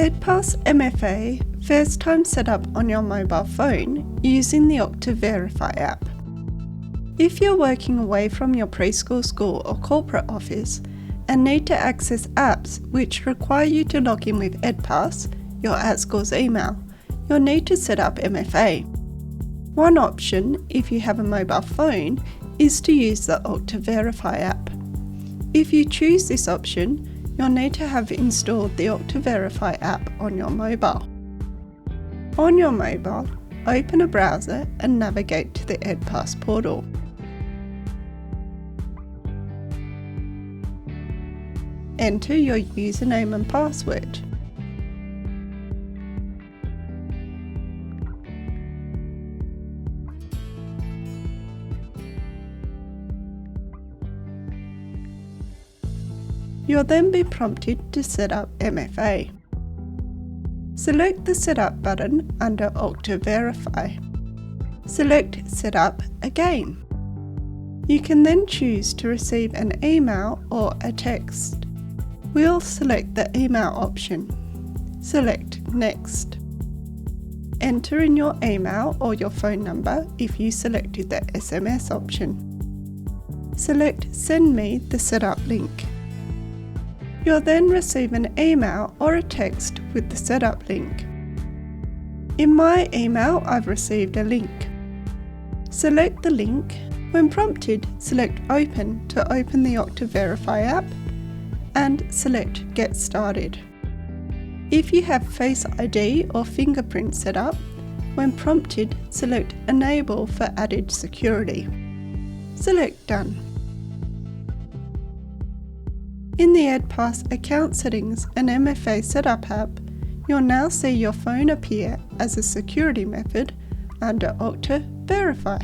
EdPass MFA first time set up on your mobile phone using the Okta Verify app. If you're working away from your preschool, school or corporate office and need to access apps which require you to log in with EdPass, your at-school's email, you'll need to set up MFA. One option, if you have a mobile phone, is to use the Okta Verify app. If you choose this option, you'll need to have installed the Okta Verify app on your mobile. On your mobile, open a browser and navigate to the EdPass portal. Enter your username and password. You'll then be prompted to set up MFA. Select the Setup button under Okta Verify. Select Setup again. You can then choose to receive an email or a text. We'll select the email option. Select Next. Enter in your email or your phone number if you selected the SMS option. Select Send me the setup link. You'll then receive an email or a text with the setup link. In my email, I've received a link. Select the link. When prompted, select Open to open the Okta Verify app and select Get Started. If you have Face ID or fingerprint set up, when prompted, select Enable for added security. Select Done. In the EdPass account settings and MFA setup app, you'll now see your phone appear as a security method under Okta Verify.